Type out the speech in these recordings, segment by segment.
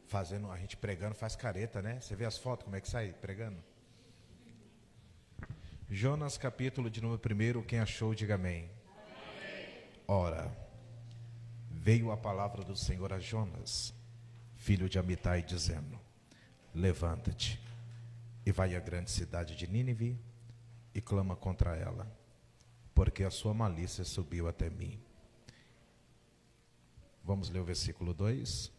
fazendo, a gente pregando faz careta, né? Você vê as fotos, como é que sai pregando? Jonas, capítulo de número 1, quem achou, diga amém. Ora, veio a palavra do Senhor a Jonas, filho de Amitai, dizendo: levanta-te e vai à grande cidade de Nínive e clama contra ela, porque a sua malícia subiu até mim. Vamos ler o versículo 2.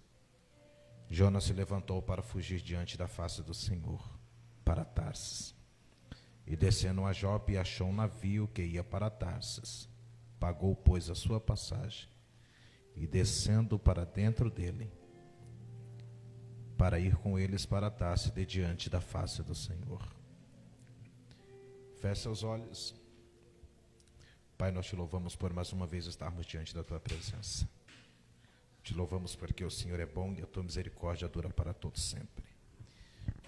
Jonas se levantou para fugir diante da face do Senhor, para Tarsis. E descendo a Jope, achou um navio que ia para Tarsis. Pagou, pois, a sua passagem, e descendo para dentro dele, para ir com eles para Tarsis, de diante da face do Senhor. Feche seus olhos. Pai, nós te louvamos por mais uma vez estarmos diante da tua presença. Te louvamos porque o Senhor é bom e a tua misericórdia dura para todos sempre.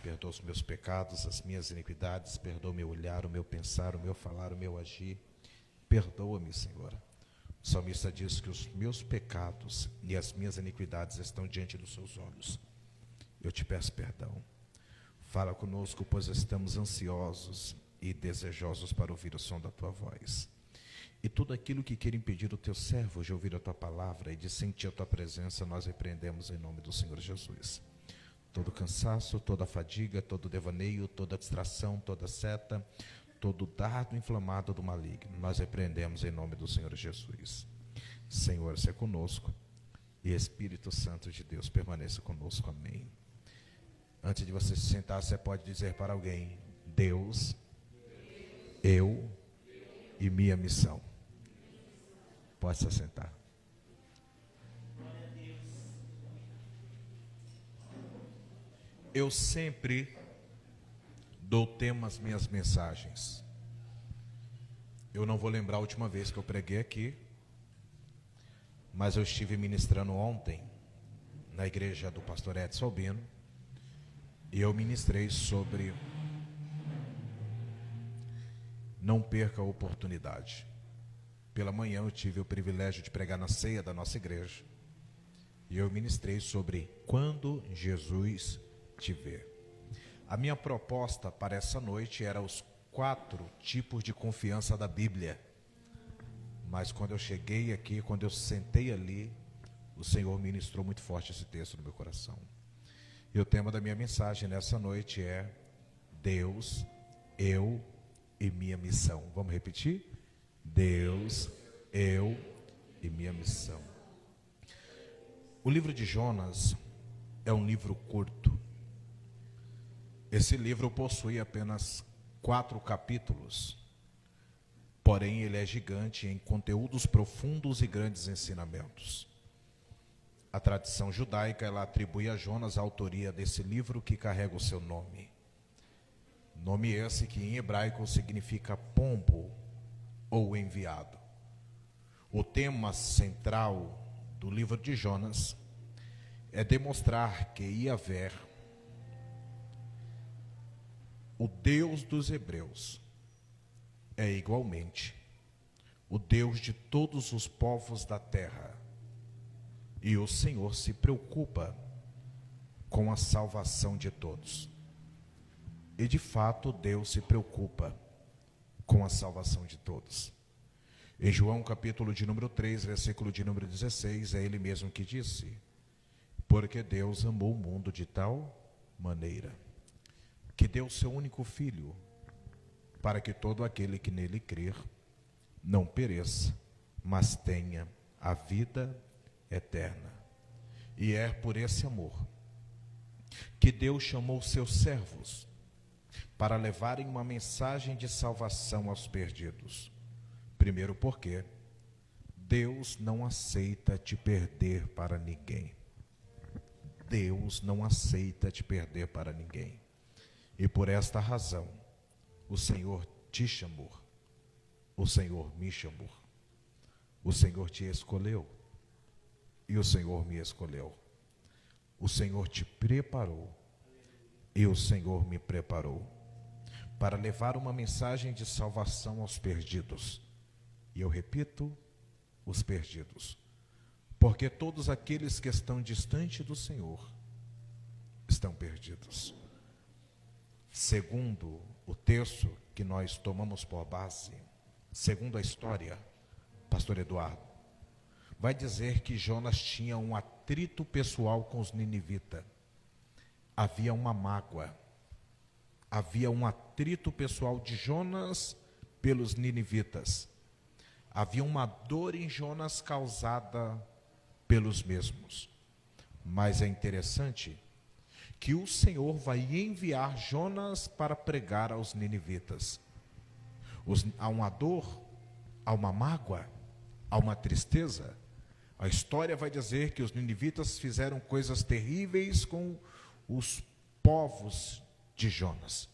Perdoa os meus pecados, as minhas iniquidades, perdoa o meu olhar, o meu pensar, o meu falar, o meu agir. Perdoa-me, Senhor. O salmista diz que os meus pecados e as minhas iniquidades estão diante dos seus olhos. Eu te peço perdão. Fala conosco, pois estamos ansiosos e desejosos para ouvir o som da tua voz. E tudo aquilo que quer impedir o teu servo de ouvir a tua palavra e de sentir a tua presença, nós repreendemos em nome do Senhor Jesus. Todo cansaço, toda fadiga, todo devaneio, toda distração, toda seta, todo dardo inflamado do maligno, nós repreendemos em nome do Senhor Jesus. Senhor, seja conosco e Espírito Santo de Deus permaneça conosco. Amém. Antes de você se sentar, você pode dizer para alguém: Deus, eu e minha missão. Pode se sentar. Eu sempre dou tema às minhas mensagens. Eu não vou lembrar a última vez que eu preguei aqui, mas eu estive ministrando ontem na igreja do pastor Edson Albino, e eu ministrei sobre não perca a oportunidade. Pela manhã eu tive o privilégio de pregar na ceia da nossa igreja, e eu ministrei sobre quando Jesus te vê. A minha proposta para essa noite era os 4 tipos de confiança da Bíblia. Mas quando eu cheguei aqui, quando eu sentei ali, o Senhor ministrou muito forte esse texto no meu coração. E o tema da minha mensagem nessa noite é Deus, eu e minha missão. Vamos repetir? Deus, eu e minha missão. O livro de Jonas é um livro curto. Esse livro possui apenas 4 capítulos, porém ele é gigante em conteúdos profundos e grandes ensinamentos. A tradição judaica, ela atribui a Jonas a autoria desse livro que carrega o seu nome. Nome esse que em hebraico significa pombo ou enviado. O tema central do livro de Jonas é demonstrar que Yahvé, o Deus dos hebreus, é igualmente o Deus de todos os povos da terra. E o Senhor se preocupa com a salvação de todos. E de fato Deus se preocupa com a salvação de todos. Em João capítulo de número 3, versículo de número 16, é ele mesmo que disse: porque Deus amou o mundo de tal maneira que deu o seu único filho, para que todo aquele que nele crer não pereça, mas tenha a vida eterna. E é por esse amor que Deus chamou seus servos para levarem uma mensagem de salvação aos perdidos. Primeiro porque Deus não aceita te perder para ninguém. Deus não aceita te perder para ninguém. E por esta razão, o Senhor te chamou, o Senhor me chamou, o Senhor te escolheu e o Senhor me escolheu. O Senhor te preparou e o Senhor me preparou para levar uma mensagem de salvação aos perdidos. E eu repito, os perdidos, porque todos aqueles que estão distante do Senhor estão perdidos. Segundo o texto que nós tomamos por base, segundo a história, pastor Eduardo, vai dizer que Jonas tinha um atrito pessoal com os ninivitas. Havia uma mágoa, havia um atrito pessoal de Jonas pelos ninivitas. Havia uma dor em Jonas causada pelos mesmos. Mas é interessante que o Senhor vai enviar Jonas para pregar aos ninivitas. Há uma dor, há uma mágoa, há uma tristeza. A história vai dizer que os ninivitas fizeram coisas terríveis com os povos de Jonas.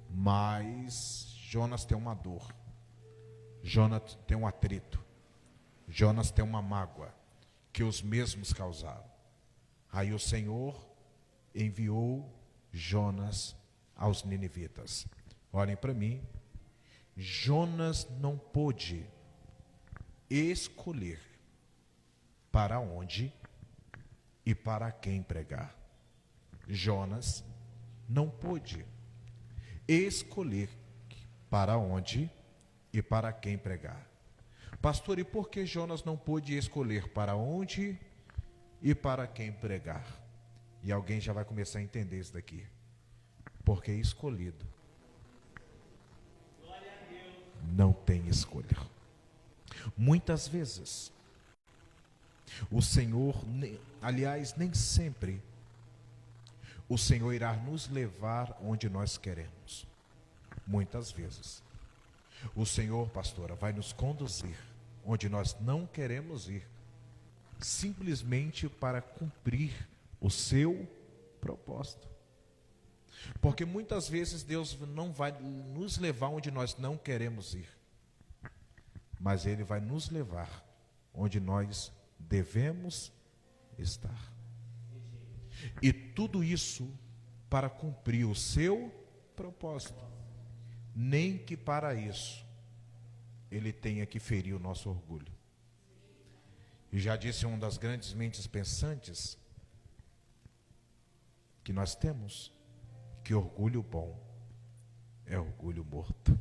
Mas Jonas tem uma dor, Jonas tem um atrito, Jonas tem uma mágoa que os mesmos causaram. Aí o Senhor enviou Jonas aos ninivitas. Olhem para mim, Jonas não pôde escolher para onde e para quem pregar. Jonas não pôde escolher para onde e para quem pregar. Pastor, e por que Jonas não pôde escolher para onde e para quem pregar? E alguém já vai começar a entender isso daqui. Porque escolhido não tem escolha. Muitas vezes o Senhor, aliás, nem sempre o Senhor irá nos levar onde nós queremos. Muitas vezes o Senhor, pastora, vai nos conduzir onde nós não queremos ir, simplesmente para cumprir o seu propósito. Porque muitas vezes Deus não vai nos levar onde nós não queremos ir, mas Ele vai nos levar onde nós devemos estar. E tudo isso para cumprir o seu propósito. Nem que para isso Ele tenha que ferir o nosso orgulho. E já disse uma das grandes mentes pensantes que nós temos, que orgulho bom é orgulho morto.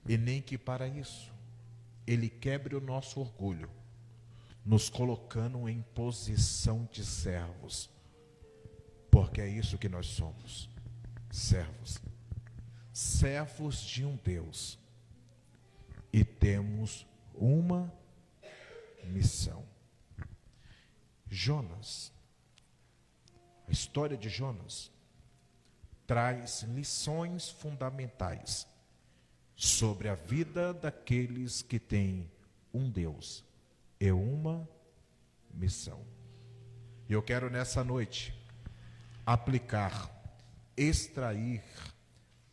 E nem que para isso Ele quebre o nosso orgulho, nos colocando em posição de servos. Porque é isso que nós somos, servos. Servos de um Deus. E temos uma missão. Jonas, a história de Jonas traz lições fundamentais sobre a vida daqueles que têm um Deus e uma missão. E eu quero nessa noite aplicar, extrair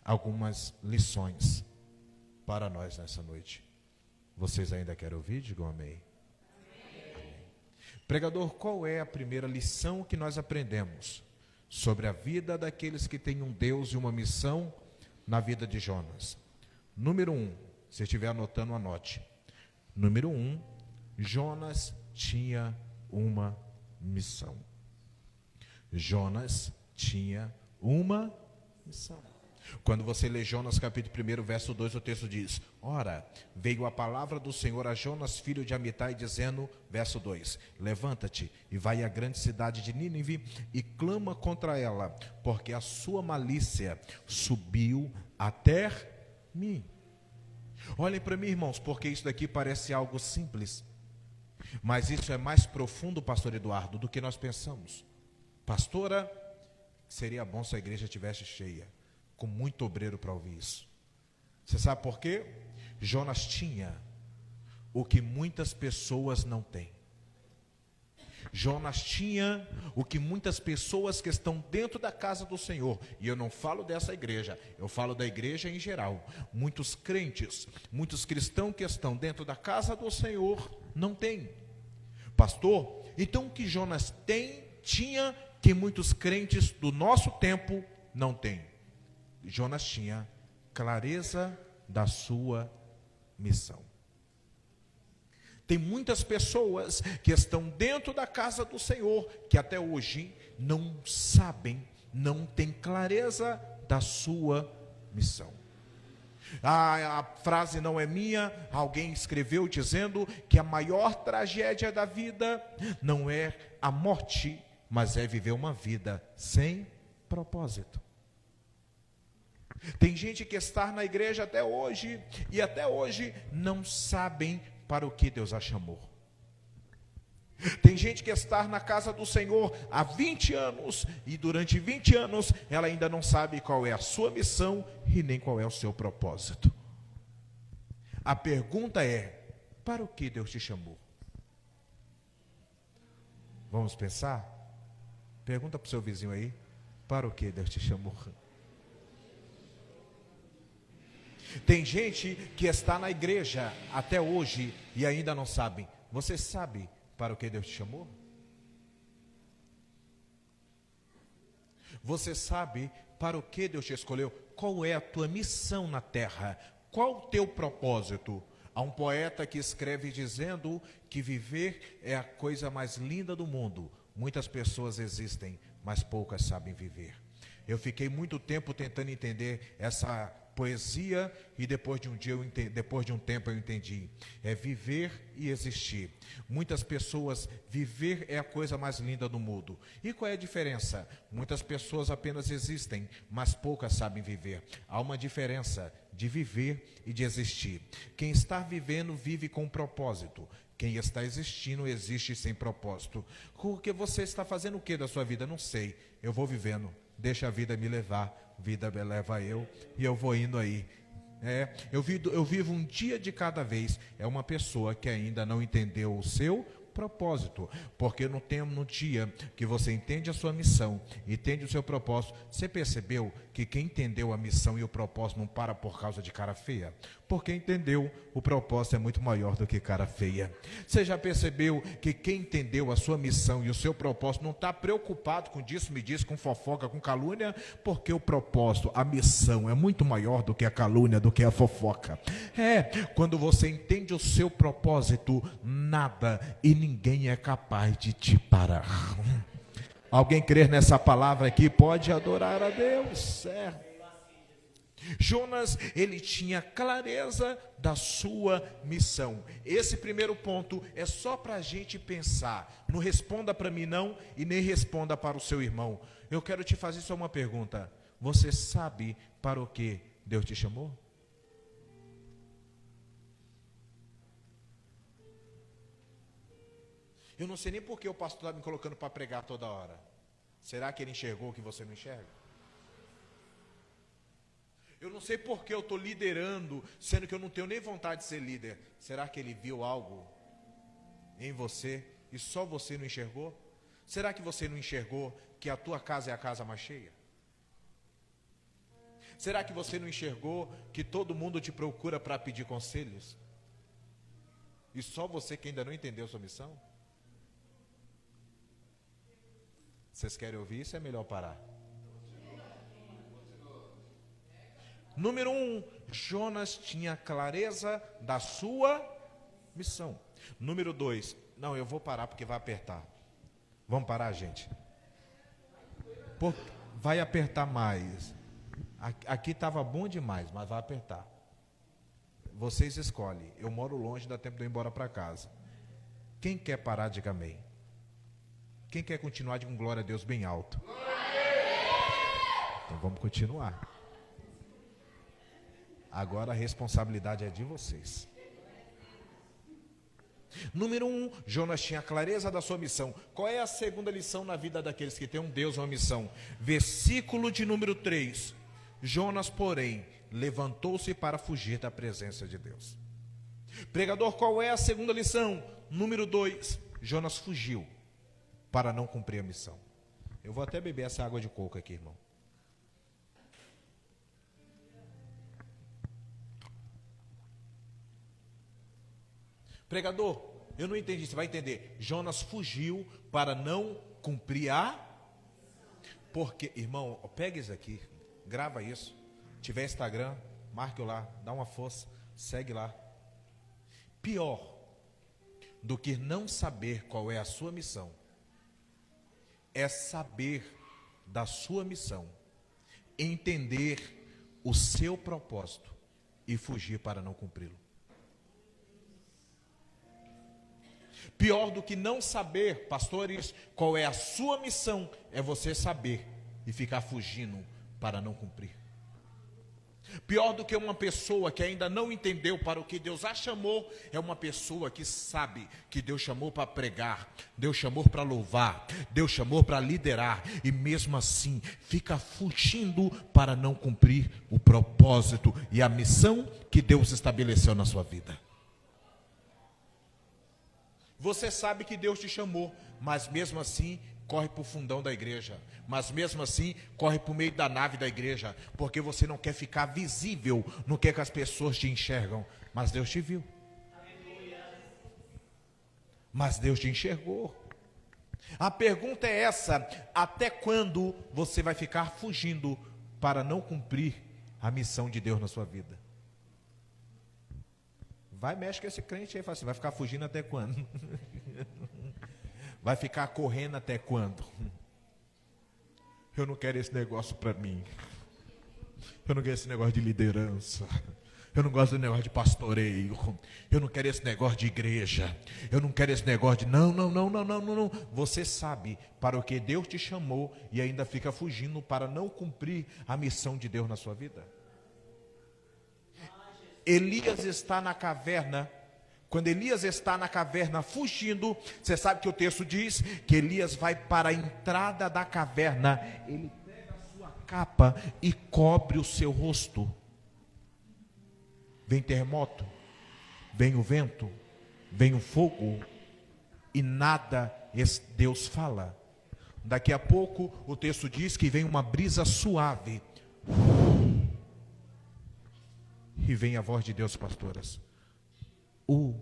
algumas lições para nós nessa noite. Vocês ainda querem ouvir? Digam amém. Amém. Pregador, qual é a primeira lição que nós aprendemos sobre a vida daqueles que têm um Deus e uma missão na vida de Jonas? Número 1, se estiver anotando, anote. Número 1, Jonas tinha uma missão. Jonas tinha uma missão. Quando você lê Jonas capítulo 1, verso 2, o texto diz: ora, veio a palavra do Senhor a Jonas, filho de Amitai, dizendo, verso 2, levanta-te e vai à grande cidade de Nínive e clama contra ela, porque a sua malícia subiu até mim. Olhem para mim, irmãos, porque isso daqui parece algo simples, mas isso é mais profundo, pastor Eduardo, do que nós pensamos. Pastora, seria bom se a igreja estivesse cheia, com muito obreiro para ouvir isso. Você sabe por quê? Jonas tinha o que muitas pessoas não têm. Jonas tinha o que muitas pessoas que estão dentro da casa do Senhor, e eu não falo dessa igreja, eu falo da igreja em geral, muitos crentes, muitos cristãos que estão dentro da casa do Senhor, não têm. Pastor, então o que Jonas tinha que muitos crentes do nosso tempo não têm? Jonas tinha clareza da sua missão. Tem muitas pessoas que estão dentro da casa do Senhor, que até hoje não sabem, não têm clareza da sua missão. A frase não é minha, alguém escreveu dizendo que a maior tragédia da vida não é a morte, mas é viver uma vida sem propósito. Tem gente que está na igreja até hoje, e até hoje não sabem para o que Deus a chamou. Tem gente que está na casa do Senhor há 20 anos, e durante 20 anos ela ainda não sabe qual é a sua missão e nem qual é o seu propósito. A pergunta é: para o que Deus te chamou? Vamos pensar? Pergunta para o seu vizinho aí: para o que Deus te chamou? Tem gente que está na igreja até hoje e ainda não sabe. Você sabe para o que Deus te chamou? Você sabe para o que Deus te escolheu? Qual é a tua missão na terra? Qual o teu propósito? Há um poeta que escreve dizendo que viver é a coisa mais linda do mundo. Muitas pessoas existem, mas poucas sabem viver. Eu fiquei muito tempo tentando entender essa poesia, e depois de um tempo eu entendi. É viver e existir. Muitas pessoas, viver é a coisa mais linda do mundo. E qual é a diferença? Muitas pessoas apenas existem, mas poucas sabem viver. Há uma diferença de viver e de existir. Quem está vivendo, vive com propósito. Quem está existindo, existe sem propósito. Porque você está fazendo o que da sua vida? Não sei. Eu vou vivendo. Deixa a vida me levar. Vida me leva eu, e eu vou indo aí. Eu vivo um dia de cada vez. É uma pessoa que ainda não entendeu o seu propósito, porque no dia que você entende a sua missão, entende o seu propósito, você percebeu que quem entendeu a missão e o propósito não para por causa de cara feia? Porque entendeu, o propósito é muito maior do que cara feia. Você já percebeu que quem entendeu a sua missão e o seu propósito não está preocupado com disso, me diz, com fofoca, com calúnia? Porque o propósito, a missão é muito maior do que a calúnia, do que a fofoca. Quando você entende o seu propósito, nada e ninguém é capaz de te parar. Alguém crer nessa palavra aqui pode adorar a Deus. Jonas, ele tinha clareza da sua missão. Esse primeiro ponto é só para a gente pensar. Não responda para mim não, e nem responda para o seu irmão. Eu quero te fazer só uma pergunta. Você sabe para o que Deus te chamou? Eu não sei nem por que o pastor está me colocando para pregar toda hora. Será que ele enxergou o que você não enxerga? Eu não sei por que eu estou liderando, sendo que eu não tenho nem vontade de ser líder. Será que ele viu algo em você e só você não enxergou? Será que você não enxergou que a tua casa é a casa mais cheia? Será que você não enxergou que todo mundo te procura para pedir conselhos? E só você que ainda não entendeu sua missão? Vocês querem ouvir isso? É melhor parar. Número 1, Jonas tinha clareza da sua missão. Número 2, não, eu vou parar porque vai apertar. Vamos parar, gente? Vai apertar mais. Aqui estava bom demais, mas vai apertar. Vocês escolhem. Eu moro longe, dá tempo de eu ir embora para casa. Quem quer parar, diga amém. Quem quer continuar, diga glória a Deus bem alto. Então vamos continuar. Agora a responsabilidade é de vocês. Número 1, Jonas tinha clareza da sua missão. Qual é a segunda lição na vida daqueles que têm um Deus, uma missão? Versículo de número 3. Jonas, porém, levantou-se para fugir da presença de Deus. Pregador, qual é a segunda lição? Número 2, Jonas fugiu para não cumprir a missão. Eu vou até beber essa água de coco aqui, irmão. Pregador, eu não entendi, você vai entender. Jonas fugiu para não cumprir a... Porque, irmão, pega isso aqui, grava isso. Se tiver Instagram, marque lá, dá uma força, segue lá. Pior do que não saber qual é a sua missão é saber da sua missão, entender o seu propósito e fugir para não cumpri-lo. Pior do que não saber, pastores, qual é a sua missão, é você saber e ficar fugindo para não cumprir. Pior do que uma pessoa que ainda não entendeu para o que Deus a chamou, é uma pessoa que sabe que Deus chamou para pregar, Deus chamou para louvar, Deus chamou para liderar, e mesmo assim fica fugindo para não cumprir o propósito e a missão que Deus estabeleceu na sua vida. Você sabe que Deus te chamou, mas mesmo assim corre para o fundão da igreja, mas mesmo assim corre para o meio da nave da igreja, porque você não quer ficar visível no que as pessoas te enxergam, mas Deus te viu, mas Deus te enxergou. A pergunta é essa: até quando você vai ficar fugindo para não cumprir a missão de Deus na sua vida? Vai, mexe com esse crente aí e fala assim: vai ficar fugindo até quando? Vai ficar correndo até quando? Eu não quero esse negócio para mim. Eu não quero esse negócio de liderança. Eu não gosto do negócio de pastoreio. Eu não quero esse negócio de igreja. Eu não quero esse negócio de não. Você sabe para o que Deus te chamou e ainda fica fugindo para não cumprir a missão de Deus na sua vida. Elias está na caverna. Quando Elias está na caverna fugindo, você sabe que o texto diz que Elias vai para a entrada da caverna, ele pega a sua capa e cobre o seu rosto. Vem terremoto, vem o vento, vem o fogo, e nada Deus fala. Daqui a pouco o texto diz que vem uma brisa suave, e vem a voz de Deus, pastoras: o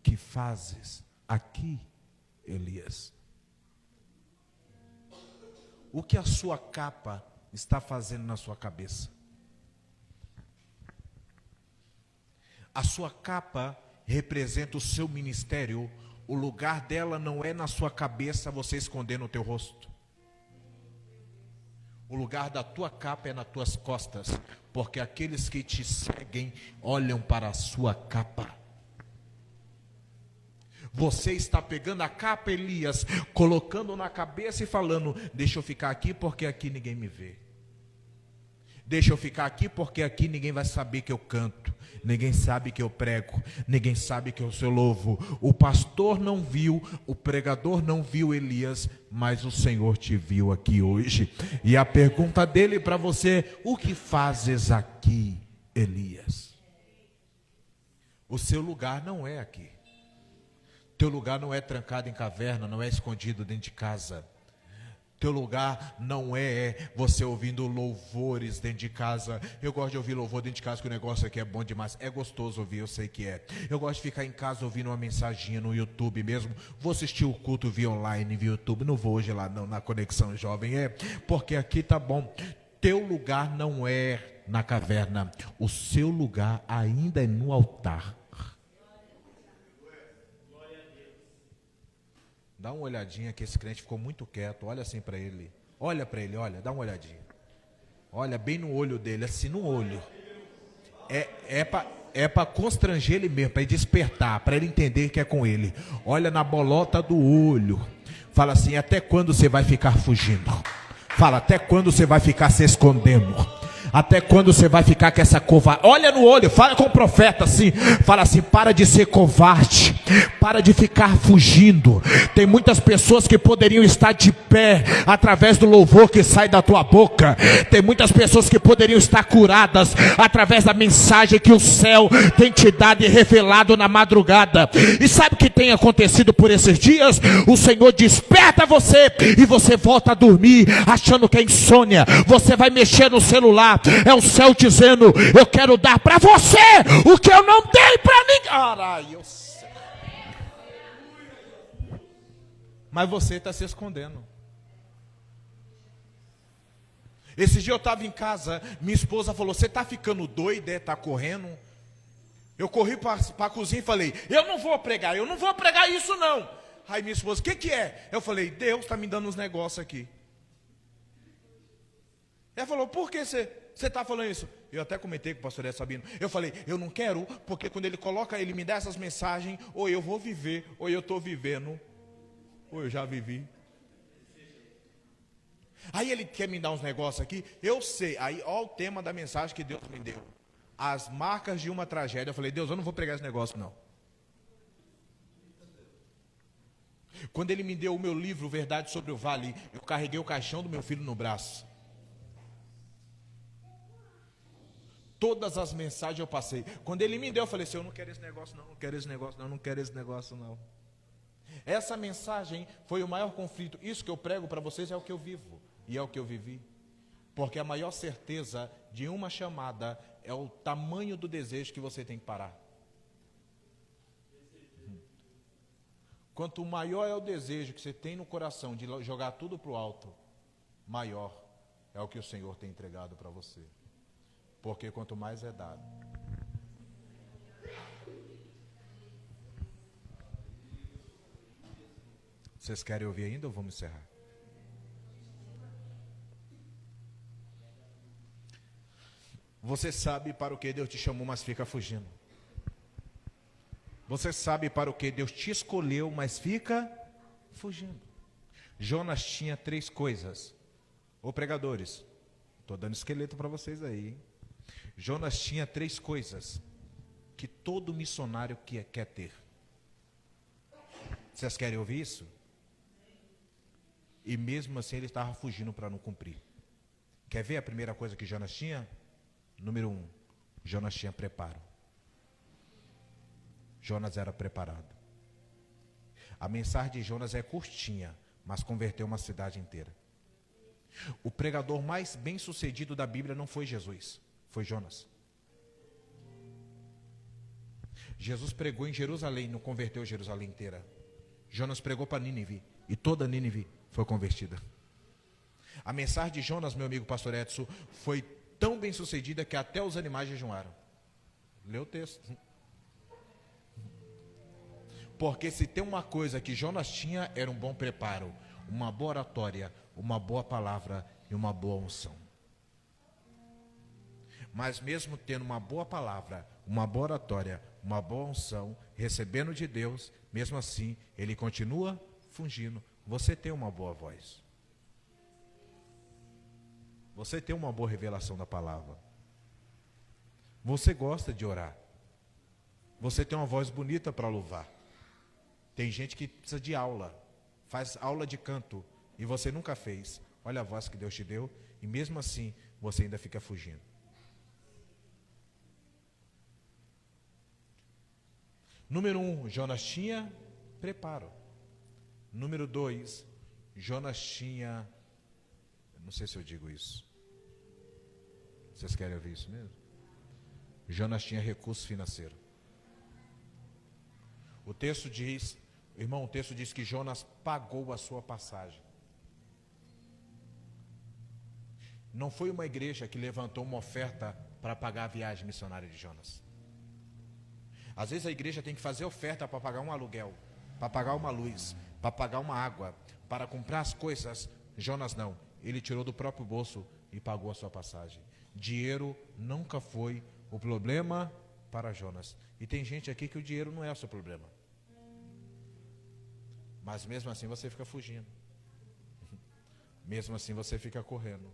que fazes aqui, Elias? O que a sua capa está fazendo na sua cabeça? A sua capa representa o seu ministério. O lugar dela não é na sua cabeça, você escondendo o teu rosto. O lugar da tua capa é nas tuas costas, porque aqueles que te seguem olham para a sua capa. Você está pegando a capa, Elias, colocando na cabeça e falando: deixa eu ficar aqui porque aqui ninguém me vê. Deixa eu ficar aqui porque aqui ninguém vai saber que eu canto, ninguém sabe que eu prego, ninguém sabe que eu sou louvo. O pastor não viu, o pregador não viu Elias, mas o Senhor te viu aqui hoje. E a pergunta dele para você: o que fazes aqui, Elias? O seu lugar não é aqui. Teu lugar não é trancado em caverna, não é escondido dentro de casa. Teu lugar não é você ouvindo louvores dentro de casa. Eu gosto de ouvir louvor dentro de casa, que o negócio aqui é bom demais. É gostoso ouvir, eu sei que é. Eu gosto de ficar em casa ouvindo uma mensaginha no YouTube mesmo. Vou assistir o culto via online, via YouTube. Não vou hoje lá não, na Conexão Jovem, porque aqui tá bom. Teu lugar não é na caverna. O seu lugar ainda é no altar. Dá uma olhadinha que esse crente ficou muito quieto. Olha assim para ele. Olha para ele, olha, dá uma olhadinha. Olha bem no olho dele, assim no olho. É para constranger ele mesmo, para ele despertar, para ele entender que é com ele. Olha na bolota do olho. Fala assim: até quando você vai ficar fugindo? Fala: até quando você vai ficar se escondendo? Até quando você vai ficar com essa covarde? Olha no olho, fala com o profeta assim. Fala assim: para de ser covarde, para de ficar fugindo. Tem muitas pessoas que poderiam estar de pé através do louvor que sai da tua boca. Tem muitas pessoas que poderiam estar curadas através da mensagem que o céu tem te dado e revelado na madrugada. E sabe o que tem acontecido por esses dias? O Senhor desperta você e você volta a dormir achando que é insônia. Você vai mexer no celular, é o céu dizendo: eu quero dar para você o que eu não dei para ninguém. Carai, eu sei. Mas você está se escondendo. Esse dia eu estava em casa, minha esposa falou: você está ficando doida, está correndo? Eu corri para a cozinha e falei, eu não vou pregar isso não. Aí minha esposa, o que é? Eu falei, Deus está me dando uns negócios aqui. Ela falou, por que você está falando isso? Eu até comentei com o pastor Edson Sabino. Eu falei, eu não quero, porque quando ele me dá essas mensagens, ou eu vou viver, ou eu estou vivendo, ou eu já vivi. Aí ele quer me dar uns negócios aqui, eu sei. Aí, olha o tema da mensagem que Deus me deu. As marcas de uma tragédia. Eu falei, Deus, eu não vou pregar esse negócio não. Quando ele me deu o meu livro, Verdade sobre o Vale, eu carreguei o caixão do meu filho no braço. Todas as mensagens eu passei. Quando ele me deu, eu falei assim, eu não quero esse negócio não, não quero esse negócio não, não quero esse negócio não. Essa mensagem foi o maior conflito. Isso que eu prego para vocês é o que eu vivo e é o que eu vivi. Porque a maior certeza de uma chamada é o tamanho do desejo que você tem que parar. Quanto maior é o desejo que você tem no coração de jogar tudo para o alto, maior é o que o Senhor tem entregado para você. Porque quanto mais é dado. Vocês querem ouvir ainda ou vamos encerrar? Você sabe para o que Deus te chamou, mas fica fugindo. Você sabe para o que Deus te escolheu, mas fica fugindo. Jonas tinha 3 coisas. Ô pregadores, estou dando esqueleto para vocês aí, hein? Jonas tinha 3 coisas que todo missionário quer ter. Vocês querem ouvir isso? E mesmo assim ele estava fugindo para não cumprir. Quer ver a primeira coisa que Jonas tinha? Número 1, Jonas tinha preparo. Jonas era preparado. A mensagem de Jonas é curtinha, mas converteu uma cidade inteira. O pregador mais bem sucedido da Bíblia não foi Jesus, foi Jonas. Jesus pregou em Jerusalém, não converteu Jerusalém inteira. Jonas pregou para Nínive, e toda Nínive foi convertida. A mensagem de Jonas, meu amigo pastor Edson, foi tão bem sucedida que até os animais jejuaram. Lê o texto. Porque se tem uma coisa que Jonas tinha, era um bom preparo, uma boa oratória, uma boa palavra e uma boa unção. Mas mesmo tendo uma boa palavra, uma boa oratória, uma boa unção, recebendo de Deus, mesmo assim, ele continua fugindo. Você tem uma boa voz. Você tem uma boa revelação da palavra. Você gosta de orar. Você tem uma voz bonita para louvar. Tem gente que precisa de aula, faz aula de canto, e você nunca fez. Olha a voz que Deus te deu, e mesmo assim, você ainda fica fugindo. Número 1, Jonas tinha preparo. Número 2, Jonas tinha, não sei se eu digo isso. Vocês querem ouvir isso mesmo? Jonas tinha recurso financeiro. O texto diz, irmão, o texto diz que Jonas pagou a sua passagem. Não foi uma igreja que levantou uma oferta para pagar a viagem missionária de Jonas. Às vezes a igreja tem que fazer oferta para pagar um aluguel, para pagar uma luz, para pagar uma água, para comprar as coisas. Jonas não, ele tirou do próprio bolso e pagou a sua passagem. Dinheiro nunca foi o problema para Jonas. E tem gente aqui que o dinheiro não é o seu problema. Mas mesmo assim você fica fugindo. Mesmo assim você fica correndo.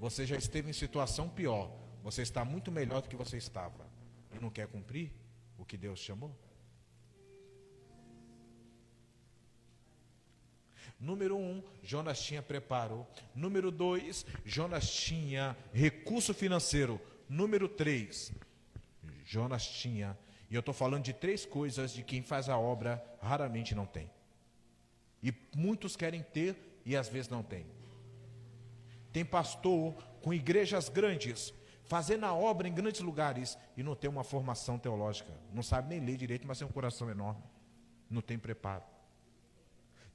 Você já esteve em situação pior. Você está muito melhor do que você estava. E não quer cumprir o que Deus chamou? Número 1, Jonas tinha preparo. Número 2, Jonas tinha recurso financeiro. Número 3, Jonas tinha, e eu estou falando de 3 coisas de quem faz a obra raramente não tem. E muitos querem ter e às vezes não tem. Tem pastor com igrejas grandes, fazendo a obra em grandes lugares e não tem uma formação teológica. Não sabe nem ler direito, mas tem um coração enorme. Não tem preparo.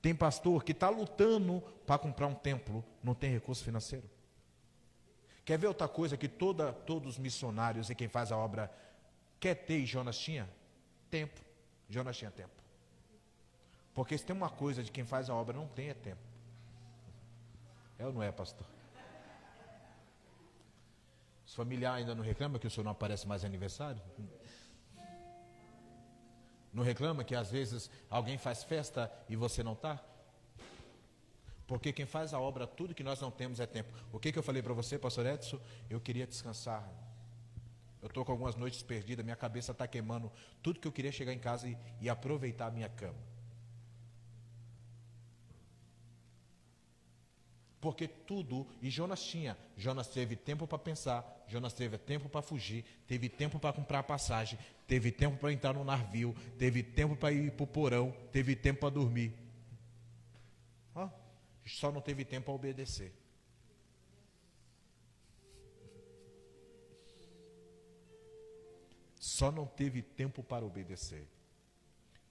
Tem pastor que está lutando para comprar um templo, não tem recurso financeiro. Quer ver outra coisa que todos os missionários e quem faz a obra Quer ter, e Jonas tinha? Tempo. Jonas tinha tempo. Porque se tem uma coisa de quem faz a obra não tem, é tempo. É ou não é, pastor? Os familiares ainda não reclamam que o senhor não aparece mais em aniversário? Não reclama que às vezes alguém faz festa e você não está? Porque quem faz a obra, tudo que nós não temos é tempo. O que eu falei para você, pastor Edson? Eu queria descansar. Eu estou com algumas noites perdidas, minha cabeça está queimando. Tudo que eu queria é chegar em casa e aproveitar a minha cama. Porque tudo, e Jonas tinha. Jonas teve tempo para pensar, Jonas teve tempo para fugir, teve tempo para comprar passagem, teve tempo para entrar no navio, teve tempo para ir para o porão, teve tempo para dormir. Só não teve tempo para obedecer. Só não teve tempo para obedecer.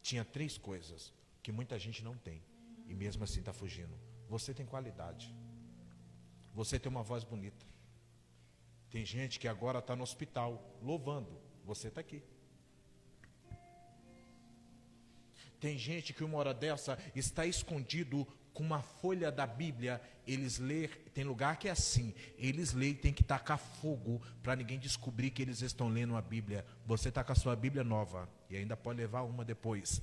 Tinha 3 coisas que muita gente não tem, e mesmo assim está fugindo. Você tem qualidade. Você tem uma voz bonita. Tem gente que agora está no hospital louvando. Você está aqui. Tem gente que uma hora dessa está escondido com uma folha da Bíblia. Eles lêem, tem lugar que é assim. Eles leem, tem que tacar fogo para ninguém descobrir que eles estão lendo a Bíblia. Você está com a sua Bíblia nova e ainda pode levar uma depois.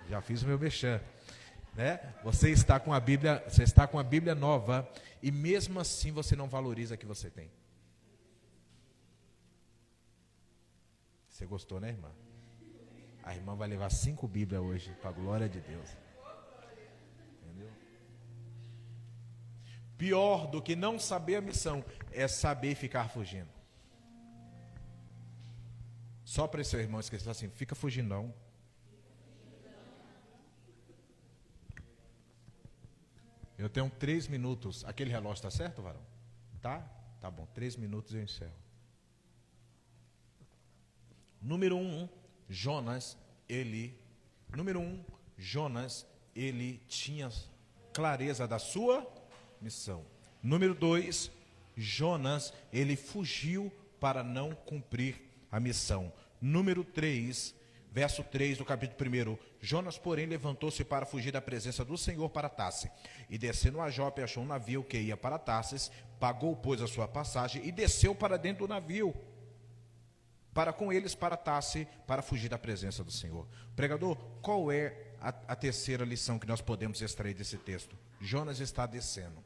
Já fiz o meu mexer. Né? Você está com a Bíblia nova e mesmo assim você não valoriza o que você tem. Você gostou, né, irmã? A irmã vai levar 5 Bíblias hoje, para a glória de Deus. Entendeu? Pior do que não saber a missão é saber ficar fugindo. Só para esse seu irmão esquecer assim, fica fugindo não. Eu tenho 3 minutos. Aquele relógio está certo, varão? Tá? Tá bom. 3 minutos eu encerro. Número 1, Jonas, ele tinha clareza da sua missão. Número 2, Jonas, ele fugiu para não cumprir a missão. Número 3, verso 3 do capítulo 1. Jonas, porém, levantou-se para fugir da presença do Senhor para Tarsis. E descendo a Jope, achou um navio que ia para Tarsis, pagou, pois, a sua passagem e desceu para dentro do navio, para com eles para Tarsis, para fugir da presença do Senhor. Pregador, qual é a terceira lição que nós podemos extrair desse texto? Jonas está descendo.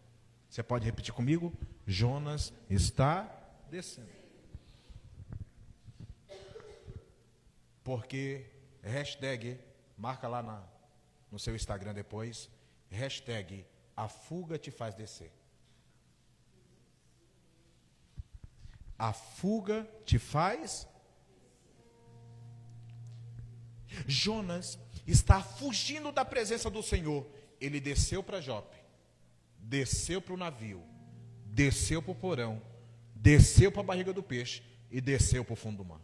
Você pode repetir comigo? Jonas está descendo. Porque hashtag, marca lá no seu Instagram depois, hashtag, a fuga te faz descer. A fuga te faz. Jonas está fugindo da presença do Senhor. Ele desceu para Jope, desceu para o navio, desceu para o porão, desceu para a barriga do peixe e desceu para o fundo do mar.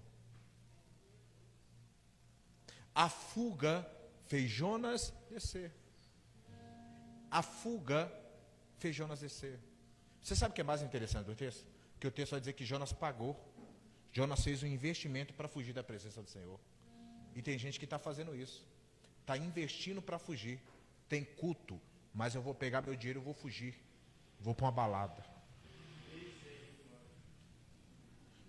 A fuga fez Jonas descer. A fuga fez Jonas descer. Você sabe o que é mais interessante do texto? Que o texto vai dizer que Jonas pagou. Jonas fez um investimento para fugir da presença do Senhor. E tem gente que está fazendo isso. Está investindo para fugir. Tem culto, mas eu vou pegar meu dinheiro e vou fugir. Vou para uma balada.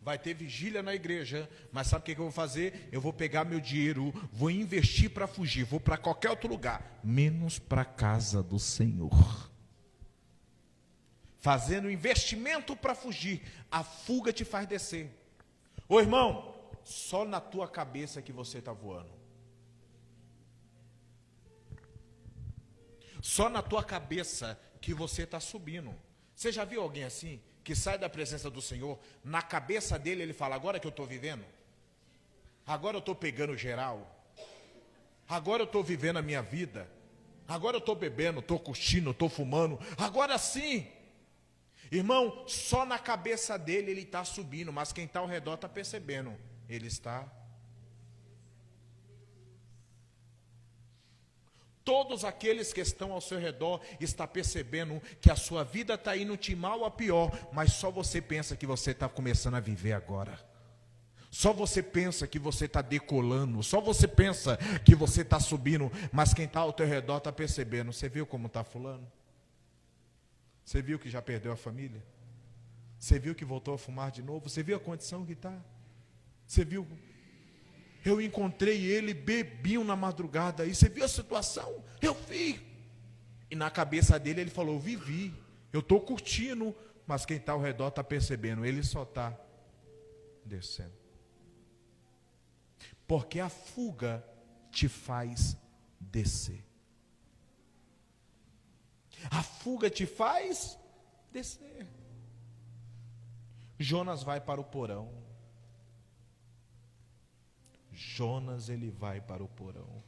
Vai ter vigília na igreja, mas sabe o que eu vou fazer? Eu vou pegar meu dinheiro, vou investir para fugir, vou para qualquer outro lugar, menos para a casa do Senhor. Fazendo investimento para fugir, a fuga te faz descer. Ô irmão, só na tua cabeça que você está voando. Só na tua cabeça que você está subindo. Você já viu alguém assim? Que sai da presença do Senhor, na cabeça dele ele fala, agora que eu estou vivendo, agora eu estou pegando geral, agora eu estou vivendo a minha vida, agora eu estou bebendo, estou curtindo, estou fumando, agora sim. Irmão, só na cabeça dele ele está subindo, mas quem está ao redor está percebendo, ele está. Todos aqueles que estão ao seu redor estão percebendo que a sua vida está indo de mal a pior, mas só você pensa que você está começando a viver agora. Só você pensa que você está decolando, só você pensa que você está subindo, mas quem está ao teu redor está percebendo. Você viu como está fulano? Você viu que já perdeu a família? Você viu que voltou a fumar de novo? Você viu a condição que está? Você viu? Eu encontrei ele bebinho na madrugada aí. Você viu a situação? Eu vi. E na cabeça dele ele falou: vivi, eu estou curtindo, mas quem está ao redor está percebendo, ele só está descendo. Porque a fuga te faz descer. A fuga te faz descer. Jonas vai para o porão. Jonas, ele vai para o porão.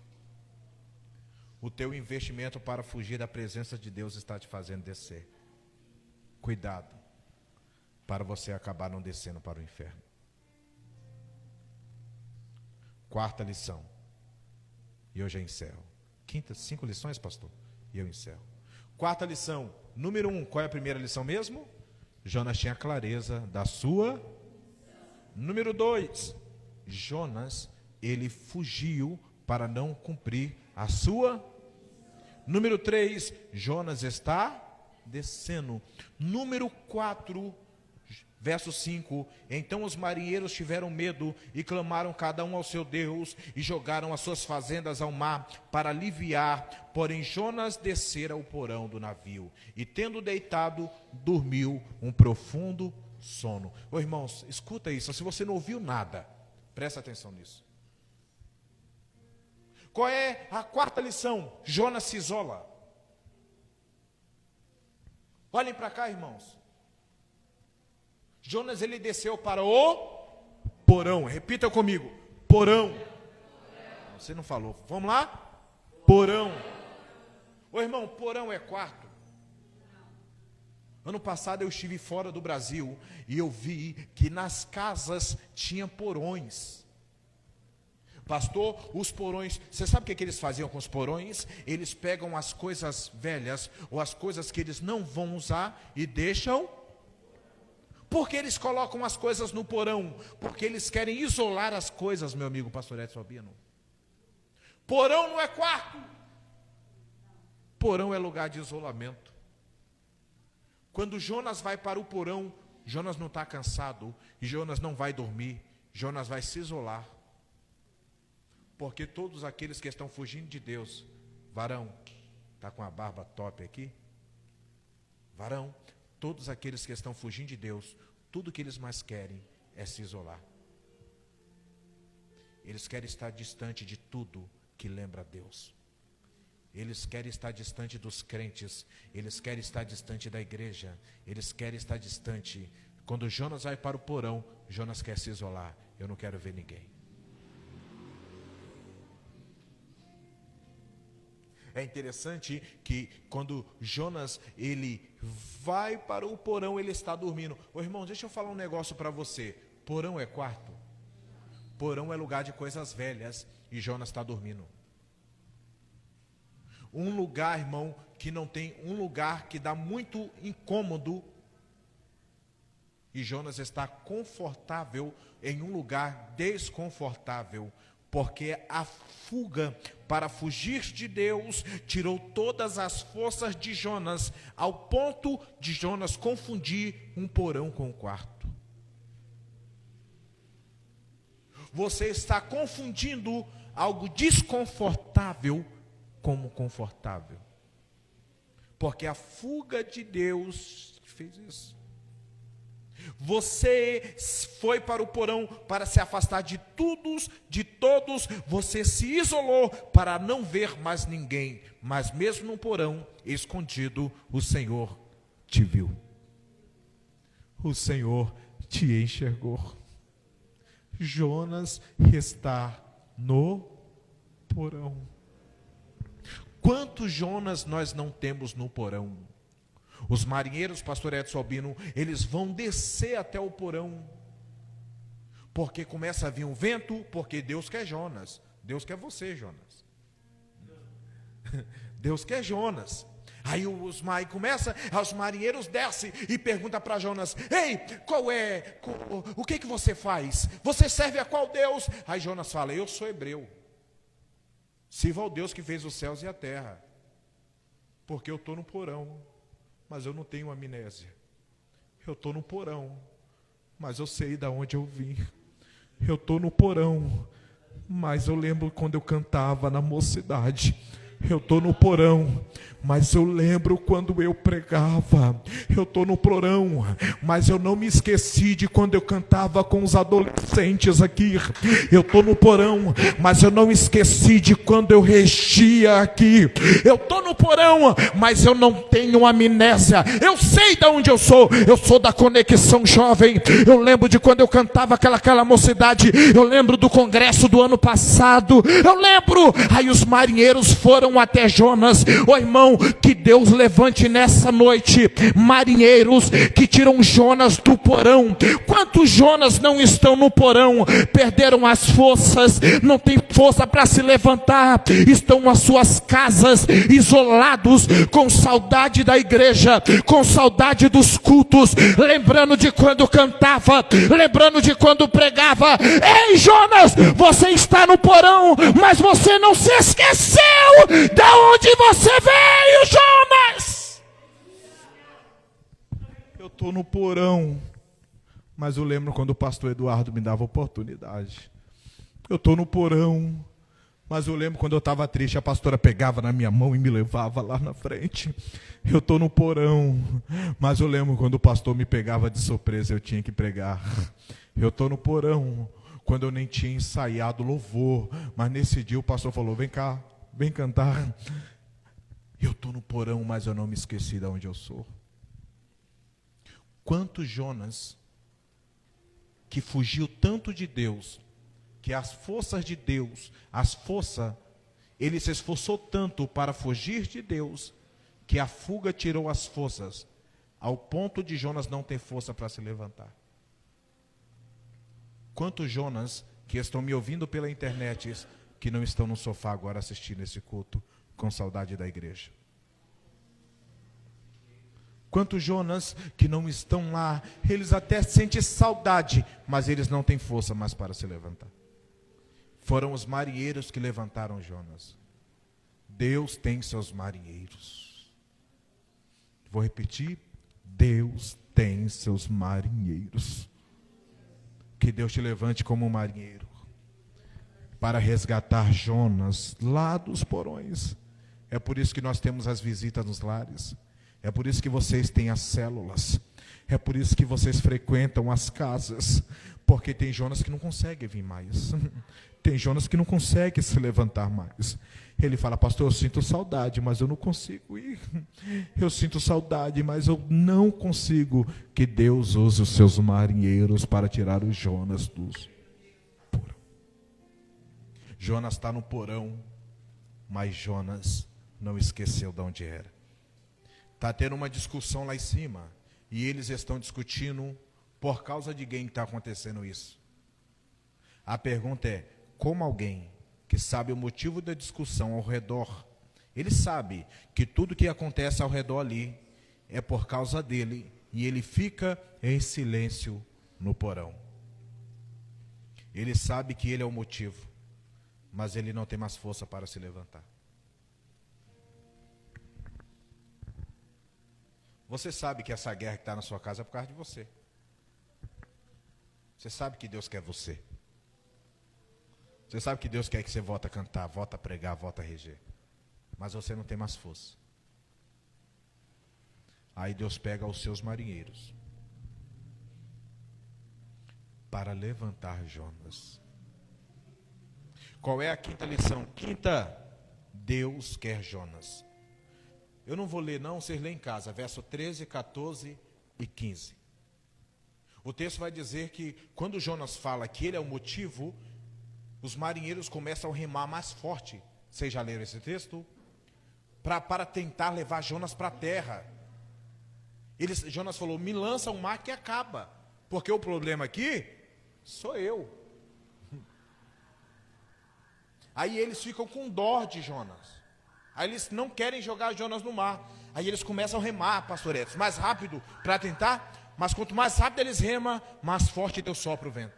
O teu investimento para fugir da presença de Deus está te fazendo descer. Cuidado, para você acabar não descendo para o inferno. Quarta lição. E eu já encerro. 5 lições, pastor? E eu encerro. Quarta lição. Número 1, qual é a primeira lição mesmo? Jonas tinha clareza da sua. Número 2, Jonas, ele fugiu para não cumprir a sua. Número 3, Jonas está descendo. Número 4, verso 5, então os marinheiros tiveram medo e clamaram cada um ao seu Deus e jogaram as suas fazendas ao mar para aliviar, porém Jonas descera ao porão do navio e tendo deitado, dormiu um profundo sono. Ô irmãos, escuta isso, se você não ouviu nada, presta atenção nisso. Qual é a quarta lição? Jonas se isola. Olhem para cá, irmãos. Jonas, ele desceu para o porão. Repita comigo. Porão. Você não falou. Vamos lá? Porão. Ô irmão, porão é quarto. Ano passado eu estive fora do Brasil e eu vi que nas casas tinha porões. Pastor, os porões, você sabe o que eles faziam com os porões? Eles pegam as coisas velhas ou as coisas que eles não vão usar e deixam. Por que eles colocam as coisas no porão? Porque eles querem isolar as coisas, meu amigo pastor Edson Albino. Porão não é quarto. Porão é lugar de isolamento. Quando Jonas vai para o porão, Jonas não está cansado e Jonas não vai dormir. Jonas vai se isolar. Porque todos aqueles que estão fugindo de Deus, varão, está com a barba top aqui? Varão, todos aqueles que estão fugindo de Deus, tudo que eles mais querem é se isolar. Eles querem estar distante de tudo que lembra a Deus. Eles querem estar distante dos crentes, eles querem estar distante da igreja, eles querem estar distante. Quando Jonas vai para o porão, Jonas quer se isolar. Eu não quero ver ninguém. É interessante que quando Jonas, ele vai para o porão, ele está dormindo. Ô irmão, deixa eu falar um negócio para você. Porão é quarto? Porão é lugar de coisas velhas e Jonas está dormindo. Um lugar, irmão, que não tem, um lugar que dá muito incômodo e Jonas está confortável em um lugar desconfortável. Porque a fuga para fugir de Deus tirou todas as forças de Jonas, ao ponto de Jonas confundir um porão com um quarto. Você está confundindo algo desconfortável como confortável. Porque a fuga de Deus fez isso. Você foi para o porão para se afastar de todos, você se isolou para não ver mais ninguém, mas mesmo no porão, escondido, o Senhor te viu. O Senhor te enxergou. Jonas está no porão. Quantos Jonas nós não temos no porão? Os marinheiros, pastor Edson Albino, eles vão descer até o porão, porque começa a vir um vento, porque Deus quer Jonas. Deus quer você, Jonas. Deus quer Jonas. Aí os marinheiros descem e perguntam para Jonas: ei, o que você faz? Você serve a qual Deus? Aí Jonas fala: eu sou hebreu, sirvo ao Deus que fez os céus e a terra, porque eu estou no porão, mas eu não tenho amnésia. Eu estou no porão, mas eu sei de onde eu vim. Eu estou no porão, mas eu lembro quando eu cantava na mocidade. Eu estou no porão, mas eu lembro quando eu pregava. Eu estou no porão, mas eu não me esqueci de quando eu cantava com os adolescentes aqui. Eu estou no porão, mas eu não esqueci de quando eu regia aqui. Eu estou no porão, mas eu não tenho amnésia. Eu sei de onde eu sou da Conexão Jovem. Eu lembro de quando eu cantava aquela mocidade. Eu lembro do congresso do ano passado. Eu lembro. Aí os marinheiros foram até Jonas. Ô irmão, que Deus levante nessa noite marinheiros que tiram Jonas do porão. Quantos Jonas não estão no porão? Perderam as forças, não tem força para se levantar, estão nas suas casas, isolados, com saudade da igreja, com saudade dos cultos, lembrando de quando cantava, lembrando de quando pregava. Ei Jonas, você está no porão, mas você não se esqueceu da onde você veio, Jonas. Eu estou no porão, mas eu lembro quando o pastor Eduardo me dava oportunidade. Eu estou no porão, mas eu lembro quando eu estava triste, a pastora pegava na minha mão e me levava lá na frente. Eu estou no porão, mas eu lembro quando o pastor me pegava de surpresa, eu tinha que pregar. Eu estou no porão, quando eu nem tinha ensaiado louvor, mas nesse dia o pastor falou: vem cá, vem cantar. Eu estou no porão, mas eu não me esqueci de onde eu sou. Quantos Jonas que fugiu tanto de Deus, que as forças de Deus, ele se esforçou tanto para fugir de Deus, que a fuga tirou as forças, ao ponto de Jonas não ter força para se levantar. Quantos Jonas que estão me ouvindo pela internet, que não estão no sofá agora assistindo esse culto, com saudade da igreja? Quantos Jonas que não estão lá, eles até sentem saudade, mas eles não têm força mais para se levantar. Foram os marinheiros que levantaram Jonas. Deus tem seus marinheiros. Vou repetir: Deus tem seus marinheiros. Que Deus te levante como um marinheiro para resgatar Jonas lá dos porões. É por isso que nós temos as visitas nos lares. É por isso que vocês têm as células. É por isso que vocês frequentam as casas. Porque tem Jonas que não consegue vir mais. Tem Jonas que não consegue se levantar mais. Ele fala: pastor, eu sinto saudade, mas eu não consigo ir. Eu sinto saudade, mas eu não consigo. Que Deus use os seus marinheiros para tirar os Jonas dos porão. Jonas está no porão, mas Jonas não esqueceu de onde era. Está tendo uma discussão lá em cima, e eles estão discutindo por causa de quem está acontecendo isso. A pergunta é: como alguém que sabe o motivo da discussão ao redor, ele sabe que tudo que acontece ao redor ali é por causa dele, e ele fica em silêncio no porão? Ele sabe que ele é o motivo, mas ele não tem mais força para se levantar. Você sabe que essa guerra que está na sua casa é por causa de você. Você sabe que Deus quer você. Você sabe que Deus quer que você volte a cantar, volte a pregar, volte a reger. Mas você não tem mais força. Aí Deus pega os seus marinheiros para levantar Jonas. Qual é a quinta lição? Quinta: Deus quer Jonas. Eu não vou ler não, vocês lêem em casa, verso 13, 14 e 15. O texto vai dizer que quando Jonas fala que ele é o motivo, os marinheiros começam a remar mais forte. Vocês já leram esse texto? Para tentar levar Jonas para a terra. Jonas falou: me lança um mar que acaba, porque o problema aqui sou eu. Aí eles ficam com dó de Jonas. Aí eles não querem jogar Jonas no mar. Aí eles começam a remar, pastor Edson, mais rápido para tentar, mas quanto mais rápido eles remam, mais forte Deus sopra o vento.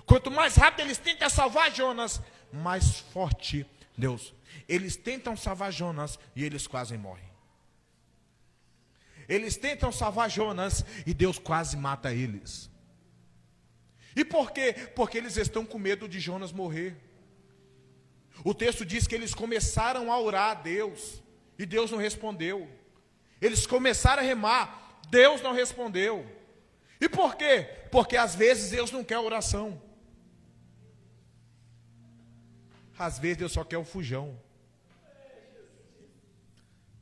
Quanto mais rápido eles tentam salvar Jonas, mais forte Deus. Eles tentam salvar Jonas e eles quase morrem. Eles tentam salvar Jonas e Deus quase mata eles. E por quê? Porque eles estão com medo de Jonas morrer. O texto diz que eles começaram a orar a Deus e Deus não respondeu. Eles começaram a remar, Deus não respondeu. E por quê? Porque às vezes Deus não quer oração. Às vezes Deus só quer o fujão.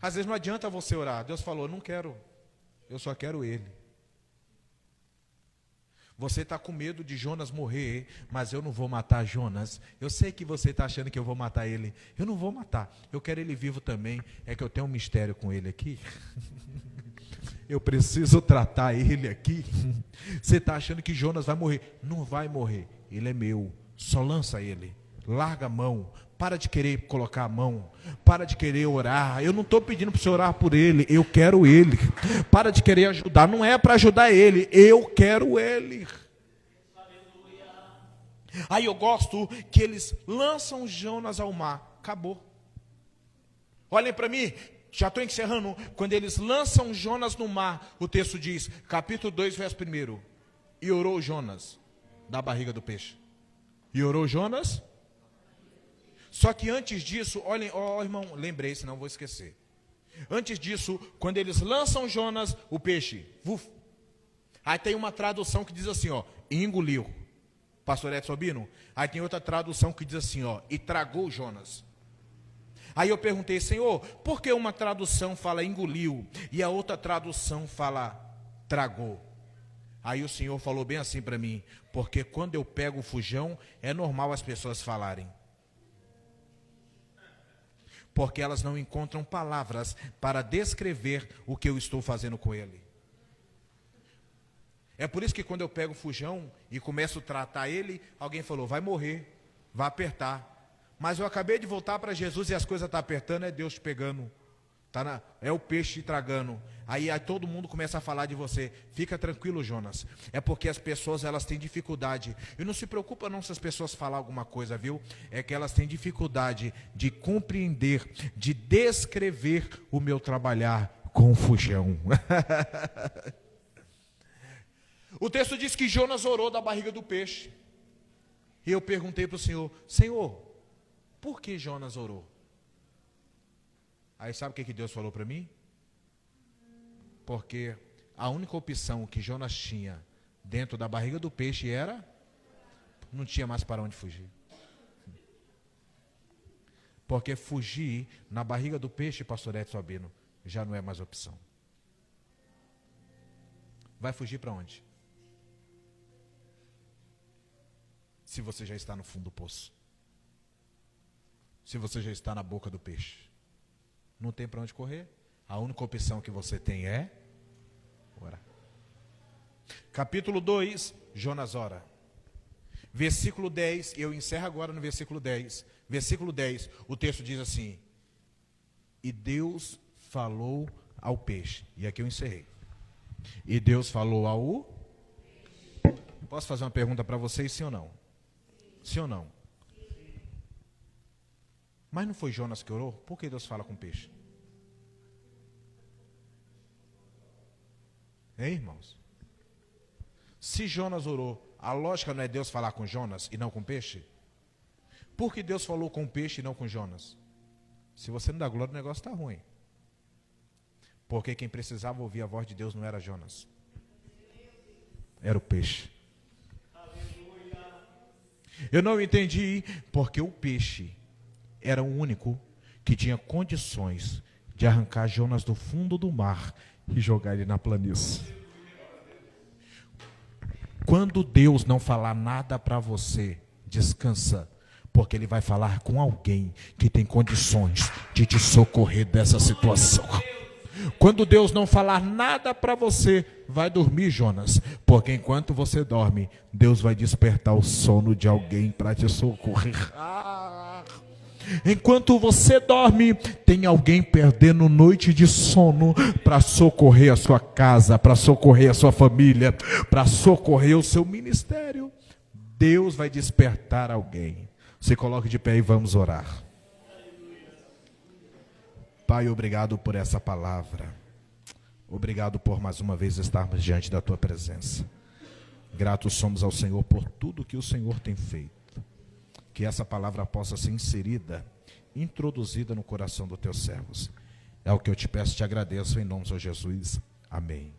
Às vezes não adianta você orar. Deus falou, não quero, eu só quero Ele. Você está com medo de Jonas morrer, mas eu não vou matar Jonas. Eu sei que você está achando que eu vou matar ele. Eu não vou matar, eu quero ele vivo também. É que eu tenho um mistério com ele aqui. Eu preciso tratar ele aqui. Você está achando que Jonas vai morrer? Não vai morrer, ele é meu. Só lança ele, larga a mão. Para de querer colocar a mão, para de querer orar. Eu não estou pedindo para você orar por ele, eu quero ele. Para de querer ajudar, não é para ajudar ele, eu quero ele. Aí eu gosto que eles lançam Jonas ao mar, acabou. Olhem para mim, já estou encerrando. Quando eles lançam Jonas no mar, o texto diz, capítulo 2, verso 1. E orou Jonas da barriga do peixe. E orou Jonas. Só que antes disso, olhem, irmão, lembrei, senão vou esquecer. Antes disso, quando eles lançam Jonas, o peixe, aí tem uma tradução que diz assim, engoliu. Pastor Edson Albino. Aí tem outra tradução que diz assim, e tragou Jonas. Aí eu perguntei, Senhor, por que uma tradução fala engoliu e a outra tradução fala tragou? Aí o Senhor falou bem assim para mim, porque quando eu pego o fujão, é normal as pessoas falarem. Porque elas não encontram palavras para descrever o que eu estou fazendo com ele. É por isso que quando eu pego o fujão e começo a tratar ele, alguém falou, vai morrer, vai apertar. Mas eu acabei de voltar para Jesus e as coisas estão apertando, é Deus te pegando. É o peixe te tragando. Aí todo mundo começa a falar de você. Fica tranquilo, Jonas. É porque as pessoas elas têm dificuldade. E não se preocupa não se as pessoas falar alguma coisa, viu? É que elas têm dificuldade de compreender, de descrever o meu trabalhar com o fujão. O texto diz que Jonas orou da barriga do peixe. E eu perguntei para o Senhor, Senhor, por que Jonas orou? Aí sabe o que Deus falou para mim? Porque a única opção que Jonas tinha dentro da barriga do peixe era, não tinha mais para onde fugir. Porque fugir na barriga do peixe, pastor Edson Albino, já não é mais opção. Vai fugir para onde? Se você já está no fundo do poço. Se você já está na boca do peixe. Não tem para onde correr. A única opção que você tem é orar. Capítulo 2, Jonas ora. Versículo 10, eu encerro agora no versículo 10. Versículo 10, o texto diz assim: e Deus falou ao peixe. E aqui eu encerrei. E Deus falou ao... Posso fazer uma pergunta para vocês, sim ou não? Sim ou não? Mas não foi Jonas que orou? Por que Deus fala com o peixe? Hein, irmãos? Se Jonas orou, a lógica não é Deus falar com Jonas e não com o peixe? Por que Deus falou com o peixe e não com Jonas? Se você não dá glória, o negócio está ruim. Porque quem precisava ouvir a voz de Deus não era Jonas. Era o peixe. Eu não entendi porque o peixe era o único que tinha condições de arrancar Jonas do fundo do mar e jogar ele na planície. Quando Deus não falar nada para você, descansa, porque Ele vai falar com alguém que tem condições de te socorrer dessa situação. Quando Deus não falar nada para você, vai dormir, Jonas, porque enquanto você dorme, Deus vai despertar o sono de alguém para te socorrer. Enquanto você dorme, tem alguém perdendo noite de sono para socorrer a sua casa, para socorrer a sua família, para socorrer o seu ministério. Deus vai despertar alguém. Se coloque de pé e vamos orar. Pai, obrigado por essa palavra. Obrigado por mais uma vez estarmos diante da tua presença. Gratos somos ao Senhor por tudo que o Senhor tem feito. Que essa palavra possa ser inserida, introduzida no coração dos teus servos. É o que eu te peço e te agradeço em nome de Jesus. Amém.